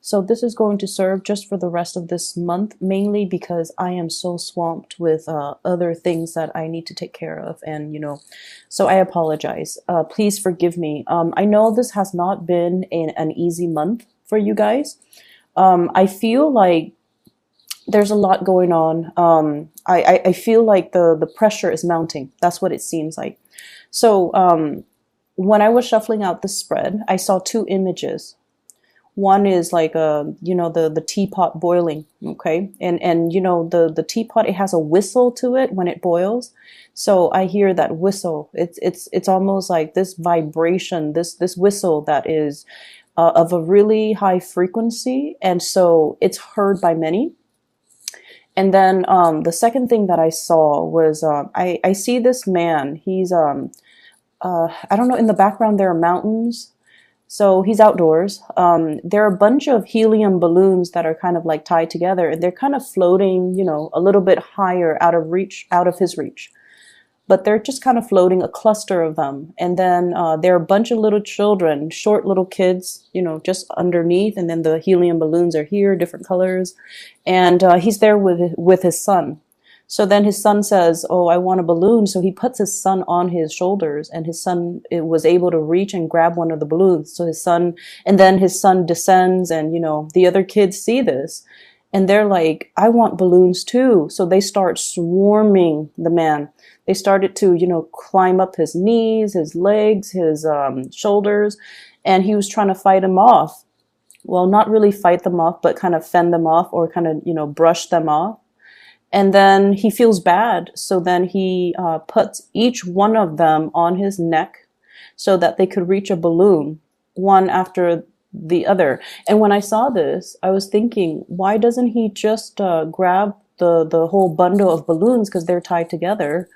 So this is going to serve just for the rest of this month, mainly because I am so swamped with other things that I need to take care of. And, so I apologize. Please forgive me. I know this has not been an easy month for you guys. I feel like there's a lot going on. I feel like the pressure is mounting. That's what it seems like. So when I was shuffling out the spread, I saw two images. One is like the teapot boiling, okay, and the teapot, it has a whistle to it when it boils. So I hear that whistle. It's almost like this vibration, this whistle that is of a really high frequency, and so it's heard by many. And then the second thing that I saw was I see this man. He's I don't know, in the background there are mountains. So he's outdoors. There are a bunch of helium balloons that are kind of like tied together, and they're kind of floating, a little bit higher out of his reach. But they're just kind of floating, a cluster of them. And then there are a bunch of little children, short little kids, just underneath. And then the helium balloons are here, different colors. And he's there with his son. So then his son says, "Oh, I want a balloon." So he puts his son on his shoulders, and his son was able to reach and grab one of the balloons. So then his son descends, and, the other kids see this. And they're like, "I want balloons too." So they start swarming the man. They started to, climb up his knees, his legs, his shoulders, and he was trying to fight them off. Well, not really fight them off, but kind of fend them off, or kind of, brush them off. And then he feels bad. So then he puts each one of them on his neck so that they could reach a balloon, one after the other. And when I saw this, I was thinking, why doesn't he just grab the whole bundle of balloons, because they're tied together,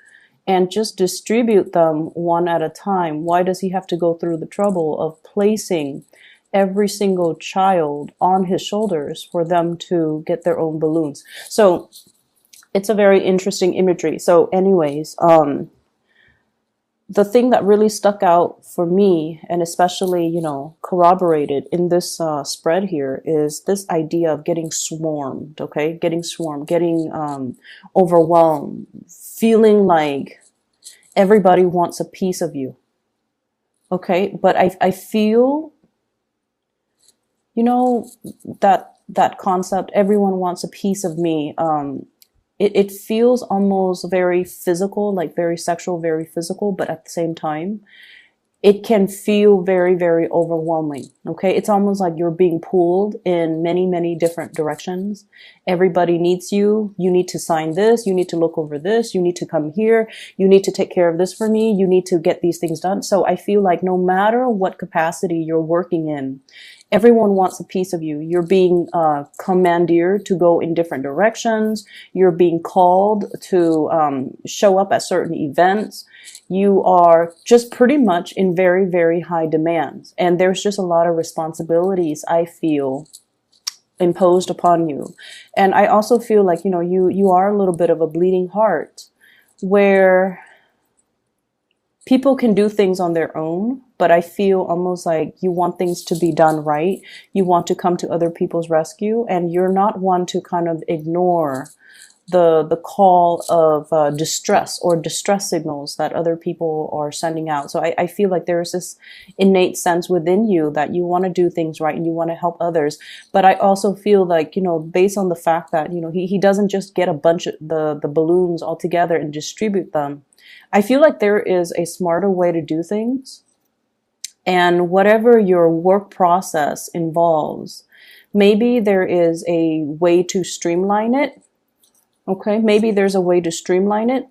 and just distribute them one at a time? Why does he have to go through the trouble of placing every single child on his shoulders for them to get their own balloons? So it's a very interesting imagery. So anyways, the thing that really stuck out for me, and especially, corroborated in this spread here, is this idea of getting swarmed, okay? Getting swarmed, getting overwhelmed, feeling like everybody wants a piece of you, okay? But I feel, that concept, everyone wants a piece of me. It feels almost very physical, like very sexual, very physical, but at the same time, it can feel very, very overwhelming. Okay. It's almost like you're being pulled in many, many different directions. Everybody needs you. You need to sign this. You need to look over this. You need to come here. You need to take care of this for me. You need to get these things done. So I feel like no matter what capacity you're working in, everyone wants a piece of you. You're being commandeered to go in different directions. You're being called to show up at certain events. You are just pretty much in very, very high demands. And there's just a lot of responsibilities, I feel, imposed upon you. And I also feel like, you are a little bit of a bleeding heart, where people can do things on their own, but I feel almost like you want things to be done right. You want to come to other people's rescue, and you're not one to kind of ignore the call of distress or distress signals that other people are sending out. So I feel like there's this innate sense within you that you want to do things right and you want to help others. But I also feel like, based on the fact that, he doesn't just get a bunch of the balloons all together and distribute them. I feel like there is a smarter way to do things. And whatever your work process involves, maybe there is a way to streamline it. Okay, maybe there's a way to streamline it.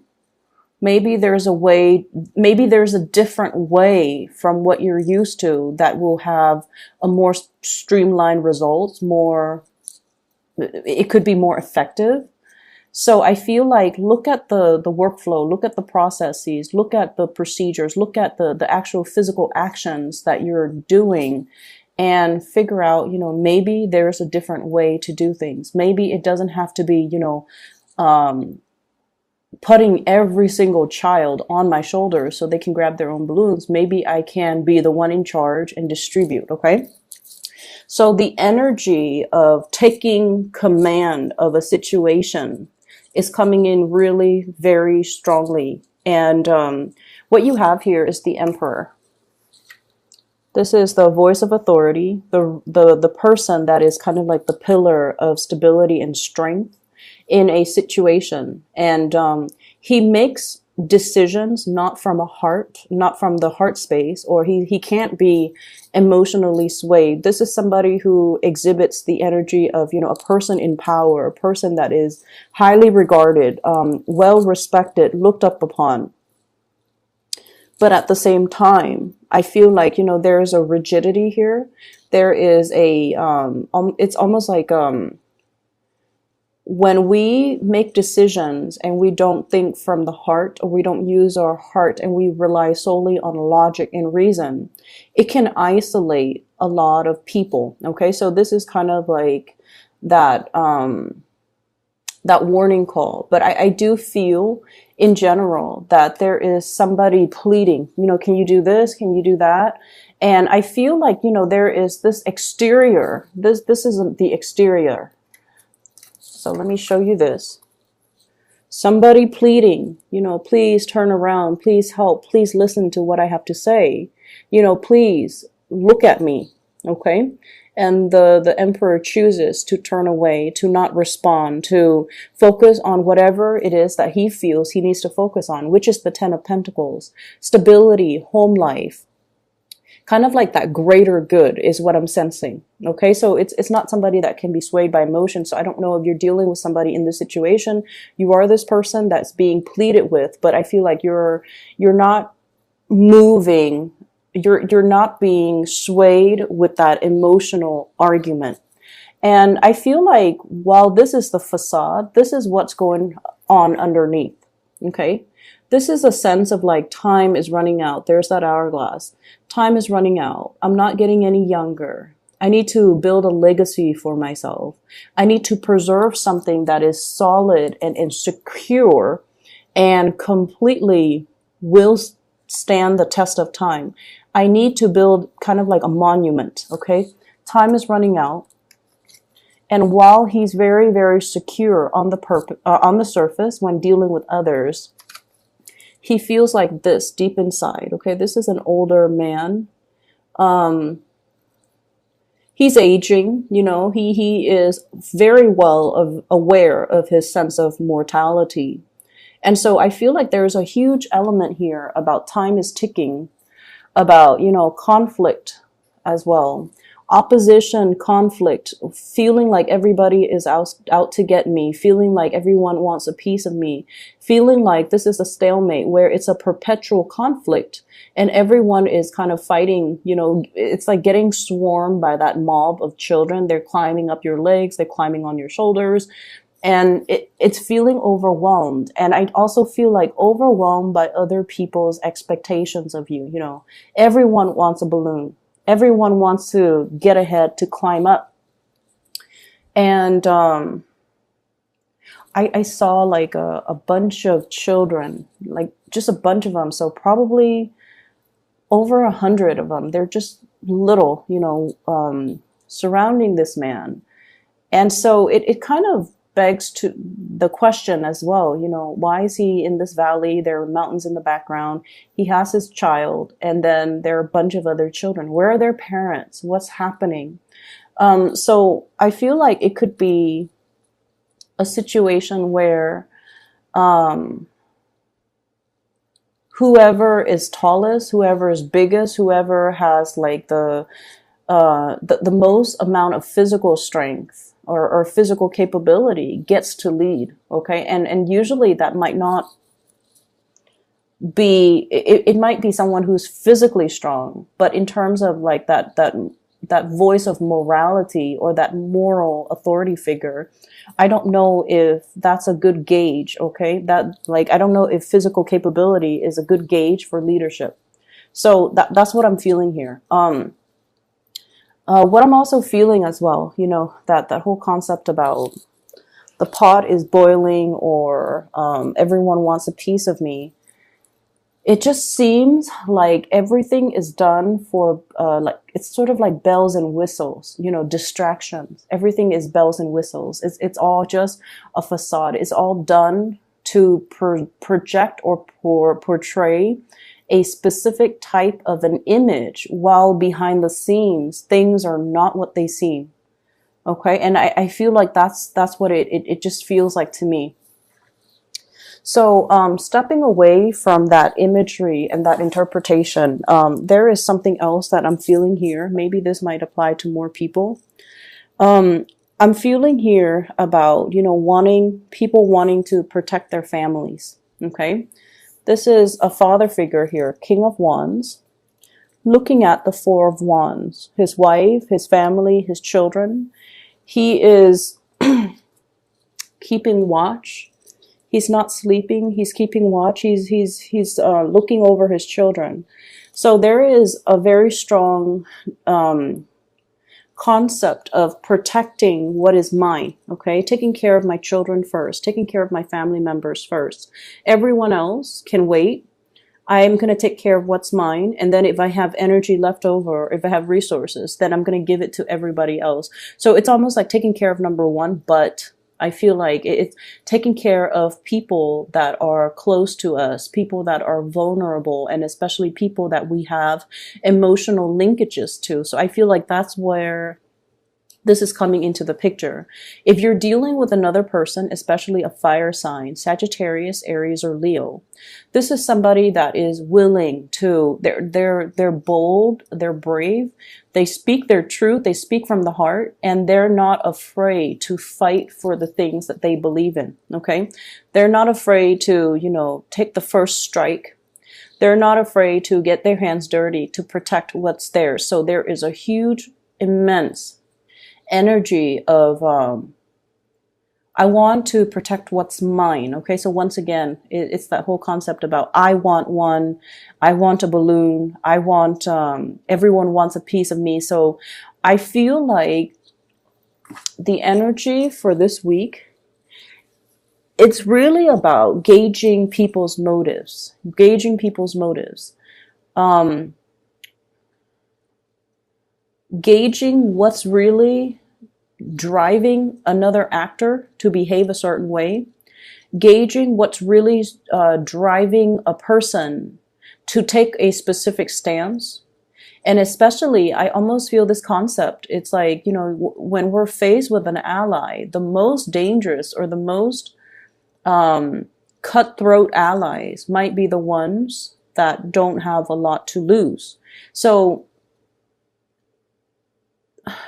Maybe there's a different way from what you're used to that will have a more streamlined results, it could be more effective. So I feel like look at the workflow, look at the processes, look at the procedures, look at the actual physical actions that you're doing, and figure out, maybe there's a different way to do things. Maybe it doesn't have to be, putting every single child on my shoulders so they can grab their own balloons. Maybe I can be the one in charge and distribute. Okay. So the energy of taking command of a situation is coming in really very strongly. And what you have here is the Emperor. This is the voice of authority, the person that is kind of like the pillar of stability and strength in a situation. And he makes decisions not from a heart, not from the heart space, or he can't be emotionally swayed. This is somebody who exhibits the energy of, a person in power, a person that is highly regarded, well respected, looked up upon. But at the same time, I feel like, there is a rigidity here. There is it's almost like, when we make decisions and we don't think from the heart, or we don't use our heart and we rely solely on logic and reason, it can isolate a lot of people. Okay. So this is kind of like that, that warning call. But I do feel in general that there is somebody pleading, can you do this? Can you do that? And I feel like, there is this exterior, this isn't the exterior. So let me show you this. Somebody pleading, please turn around, please help, please listen to what I have to say. Please look at me. Okay. And the Emperor chooses to turn away, to not respond, to focus on whatever it is that he feels he needs to focus on, which is the Ten of Pentacles, stability, home life, kind of like that greater good is what I'm sensing. Okay. So it's not somebody that can be swayed by emotion. So I don't know if you're dealing with somebody in this situation. You are this person that's being pleaded with, but I feel like you're not moving. You're not being swayed with that emotional argument. And I feel like while this is the facade, this is what's going on underneath. Okay. This is a sense of like time is running out. There's that hourglass. Time is running out. I'm not getting any younger. I need to build a legacy for myself. I need to preserve something that is solid and secure and completely will stand the test of time. I need to build kind of like a monument. Okay. Time is running out. And while he's very, very secure on the surface when dealing with others, he feels like this deep inside. Okay, this is an older man. He's aging. He is very well aware of his sense of mortality, and so I feel like there's a huge element here about time is ticking, about conflict as well. Opposition, conflict, feeling like everybody is out to get me, feeling like everyone wants a piece of me, feeling like this is a stalemate where it's a perpetual conflict and everyone is kind of fighting. It's like getting swarmed by that mob of children. They're climbing up your legs, they're climbing on your shoulders, and it's feeling overwhelmed. And I also feel like overwhelmed by other people's expectations of you. Everyone wants a balloon. Everyone wants to get ahead, to climb up. And I saw like a bunch of children, like just a bunch of them. So probably over 100 of them. They're just little, surrounding this man. And so it kind of begs to the question as well, why is he in this valley? There are mountains in the background. He has his child, and then there are a bunch of other children. Where are their parents? What's happening? So I feel like it could be a situation where whoever is tallest, whoever is biggest, whoever has like the most amount of physical strength or physical capability gets to lead. Okay. And usually that might not be, it might be someone who's physically strong, but in terms of like that voice of morality or that moral authority figure, I don't know if that's a good gauge. Okay. I don't know if physical capability is a good gauge for leadership. So that's what I'm feeling here. What I'm also feeling as well, that whole concept about the pot is boiling, or everyone wants a piece of me. it just seems like everything is done for like it's sort of like bells and whistles, you know, distractions. Everything is bells and whistles. It's all just a facade. It's all done to project or portray a specific type of an image, while behind the scenes things are not what they seem. Okay, and I feel like that's what it just feels like to me. So, stepping away from that imagery and that interpretation, there is something else that I'm feeling here. Maybe this might apply to more people. Um, I'm feeling here about, you know, wanting to protect their families. Okay. This is a father figure here, King of Wands, looking at the Four of Wands, his wife, his family, his children. He is keeping watch. He's not sleeping. He's keeping watch. He's looking over his children. So there is a very strong concept of protecting what is mine. Okay, taking care of my children first, taking care of my family members first. Everyone else can wait. I'm going to take care of what's mine. And then if I have energy left over, if I have resources, then I'm going to give it to everybody else. So it's almost like taking care of number one, but I feel like it's taking care of people that are close to us, people that are vulnerable, and especially people that we have emotional linkages to. So I feel like that's where this is coming into the picture. If you're dealing with another person, especially a fire sign, Sagittarius, Aries, or Leo, this is somebody that is willing to, they're bold, they're brave, they speak their truth, they speak from the heart, and they're not afraid to fight for the things that they believe in, okay? They're not afraid to, you know, take the first strike. They're not afraid to get their hands dirty to protect what's theirs. So there is a huge, immense energy of I want to protect what's mine. Okay, so once again, it's that whole concept about I want one, I want a balloon, I want everyone wants a piece of me. So I feel like the energy for this week, it's really about gauging people's motives, gauging what's really driving another actor to behave a certain way, gauging what's really driving a person to take a specific stance. And especially, I almost feel this concept, it's like, you know, when we're faced with an ally, the most dangerous or the most cutthroat allies might be the ones that don't have a lot to lose. So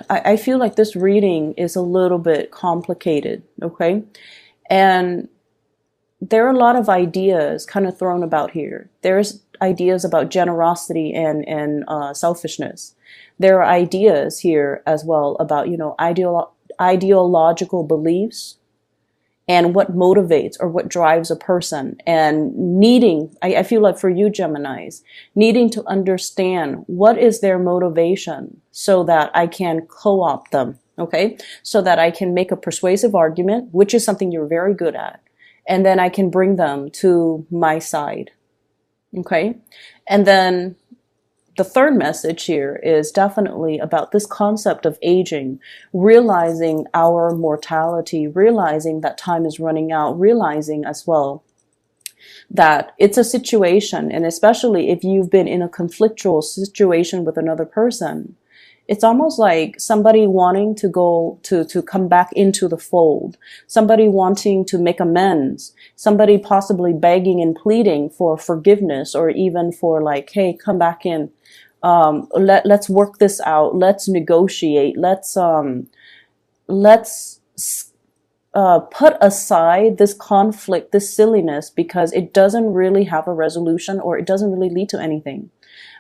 I feel like this reading is a little bit complicated, okay? And there are a lot of ideas kind of thrown about here. There's ideas about generosity and selfishness. There are ideas here as well about, you know, ideological beliefs and what motivates or what drives a person, and needing, I feel like for you Geminis, needing to understand what is their motivation so that I can co-opt them, okay? So that I can make a persuasive argument, which is something you're very good at, and then I can bring them to my side, okay? And then the third message here is definitely about this concept of aging, realizing our mortality, realizing that time is running out, realizing as well that it's a situation, and especially if you've been in a conflictual situation with another person, it's almost like somebody wanting to go to come back into the fold, somebody wanting to make amends, somebody possibly begging and pleading for forgiveness, or even for like, hey, come back in. Let's work this out. Let's negotiate. Let's put aside this conflict, this silliness, because it doesn't really have a resolution, or it doesn't really lead to anything.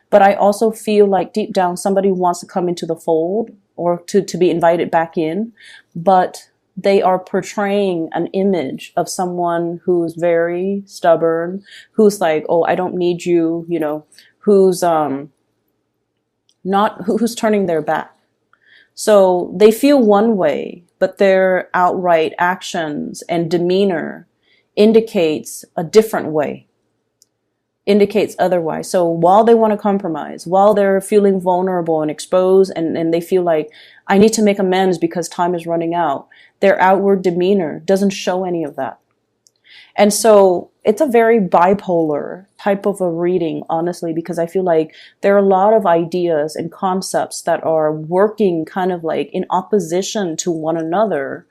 But I also feel like deep down somebody wants to come into the fold, or to be invited back in, but they are portraying an image of someone who's very stubborn, who's like, oh, I don't need you, you know, who's who's turning their back. So they feel one way, but their outright actions and demeanor indicates a different way. indicates otherwise. So while they want to compromise, while they're feeling vulnerable and exposed, and they feel like, I need to make amends because time is running out, their outward demeanor doesn't show any of that. And so it's a very bipolar type of a reading, honestly, because I feel like there are a lot of ideas and concepts that are working kind of like in opposition to one another.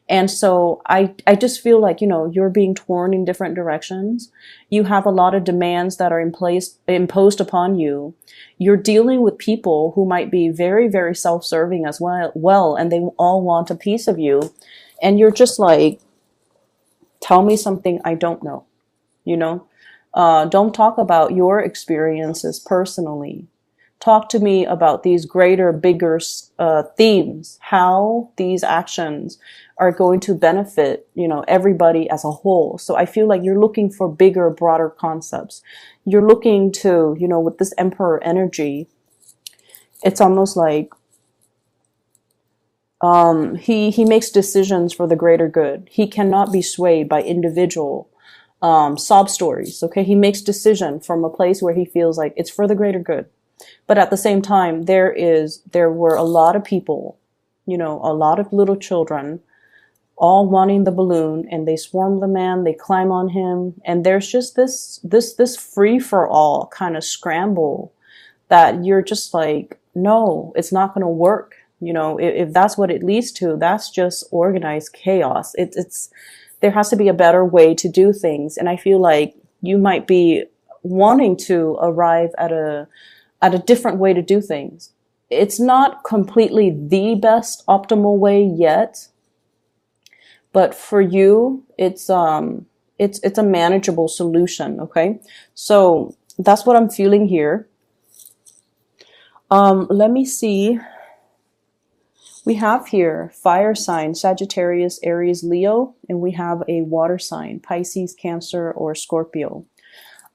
And so I just feel like, you're being torn in different directions. You have a lot of demands that are imposed upon you. You're dealing with people who might be very, very self-serving as well, and they all want a piece of you. And you're just like, tell me something I don't know, don't talk about your experiences personally. Talk to me about these greater, bigger themes, how these actions are going to benefit, everybody as a whole. So I feel like you're looking for bigger, broader concepts. You're looking to, with this Emperor energy, it's almost like he makes decisions for the greater good. He cannot be swayed by individual sob stories. Okay, he makes decision from a place where he feels like it's for the greater good. But at the same time, there were a lot of people, a lot of little children, all wanting the balloon, and they swarm the man, they climb on him, and there's just this free for all kind of scramble that you're just like, no, it's not going to work. If that's what it leads to, that's just organized chaos. There has to be a better way to do things. And I feel like you might be wanting to arrive at a different way to do things. It's not completely the best optimal way yet, but for you, it's a manageable solution. Okay. So that's what I'm feeling here. Let me see. We have here fire sign, Sagittarius, Aries, Leo, and we have a water sign, Pisces, Cancer, or Scorpio.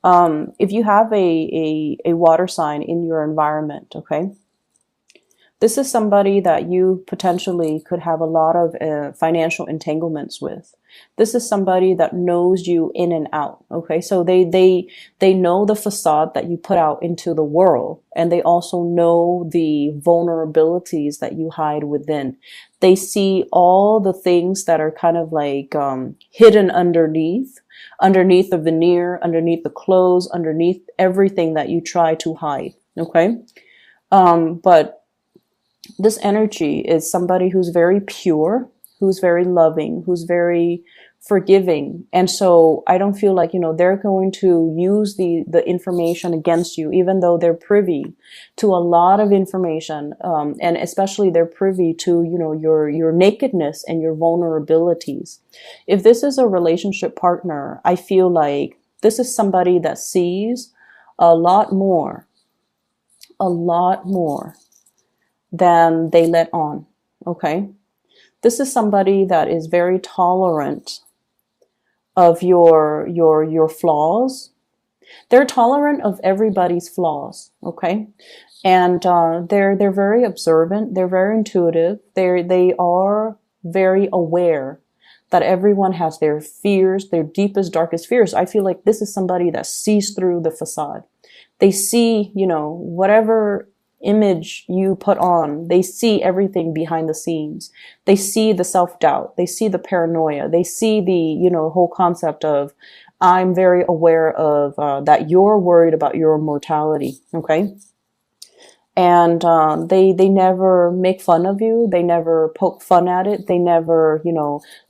If you have a water sign in your environment, okay, this is somebody that you potentially could have a lot of financial entanglements with. This is somebody that knows you in and out. Okay, so they know the facade that you put out into the world, and they also know the vulnerabilities that you hide within. They see all the things that are kind of like hidden underneath the veneer, underneath the clothes, underneath everything that you try to hide. Okay, but this energy is somebody who's very pure, who's very loving, who's very forgiving. And so I don't feel like, they're going to use the information against you, even though they're privy to a lot of information. And especially they're privy to, your nakedness and your vulnerabilities. If this is a relationship partner, I feel like this is somebody that sees a lot more than they let on. Okay. This is somebody that is very tolerant of your flaws. They're tolerant of everybody's flaws. Okay. And, they're very observant. They're very intuitive. They are very aware that everyone has their fears, their deepest, darkest fears. I feel like this is somebody that sees through the facade. They see, whatever image you put on, they see everything behind the scenes. They see the self-doubt. They see the paranoia. They see the, whole concept of, I'm very aware of that you're worried about your mortality. Okay. And they never make fun of you. They never poke fun at it. They never,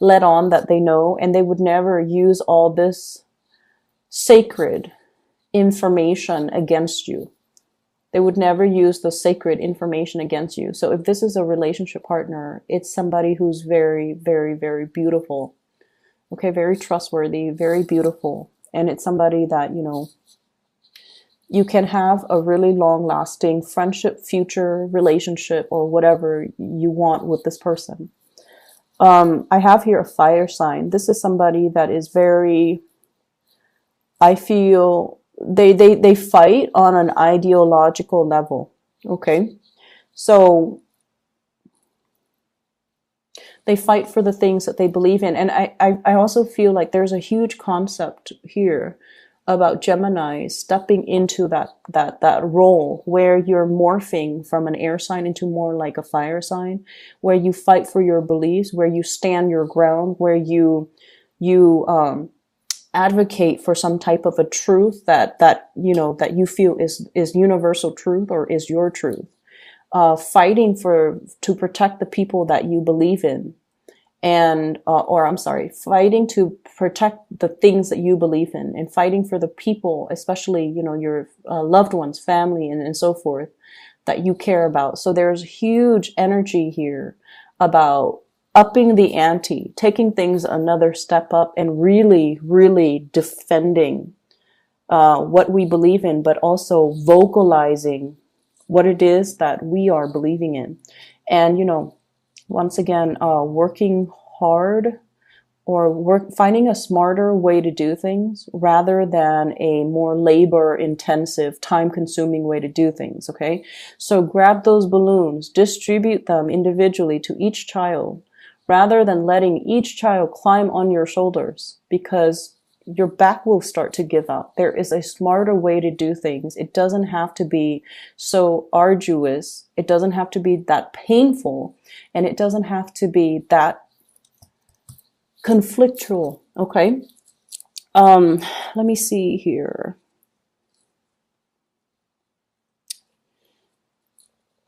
let on that they know. And they would never use all this sacred information against you. They would never use the sacred information against you. So if this is a relationship partner, it's somebody who's very, very, very beautiful. Okay, very trustworthy, very beautiful. And it's somebody that, you can have a really long-lasting friendship, future relationship, or whatever you want with this person. I have here a fire sign. This is somebody that is very, I feel, they fight on an ideological level. Okay. So they fight for the things that they believe in. And I also feel like there's a huge concept here about Gemini stepping into that role where you're morphing from an air sign into more like a fire sign, where you fight for your beliefs, where you stand your ground, where you advocate for some type of a truth that you know that you feel is universal truth or is your truth. Fighting for to protect the people that you believe in, and or I'm sorry, fighting to protect the things that you believe in, and fighting for the people, especially you know your loved ones, family, and so forth, that you care about. So there's huge energy here about upping the ante, taking things another step up, and really, really defending what we believe in, but also vocalizing what it is that we are believing in. And, you know, once again, working hard or finding a smarter way to do things rather than a more labor intensive, time consuming way to do things. Okay. So grab those balloons, distribute them individually to each child rather than letting each child climb on your shoulders, because your back will start to give out. There is a smarter way to do things. It doesn't have to be so arduous. It doesn't have to be that painful, and it doesn't have to be that conflictual. Okay. Let me see here.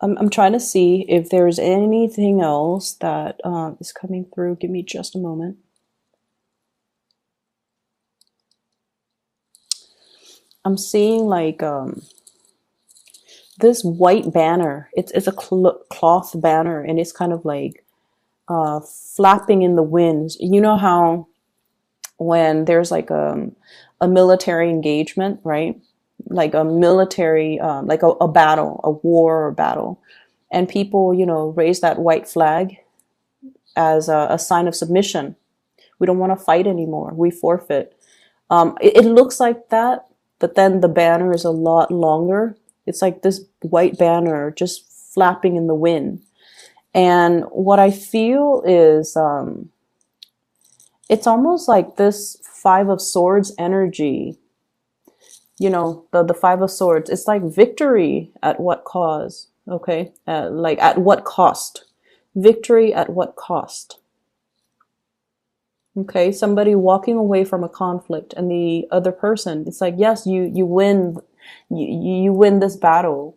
I'm trying to see if there's anything else that is coming through. Give me just a moment. I'm seeing like this white banner. It's a cloth banner, and it's kind of like flapping in the winds. You know how when there's like a military engagement, right? Like a military, like a battle, a war or battle, and people, you know, raise that white flag as a sign of submission. We don't want to fight anymore. We forfeit. It looks like that, but then the banner is a lot longer. It's like this white banner just flapping in the wind. And what I feel is, it's almost like this Five of Swords energy. You know, the Five of Swords. It's like victory at what cause? Okay, like at what cost? Victory at what cost? Okay, somebody walking away from a conflict, and the other person, it's like, yes, you win, you win this battle,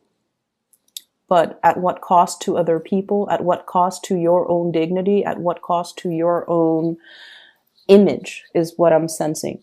but at what cost to other people? At what cost to your own dignity? At what cost to your own image is what I'm sensing.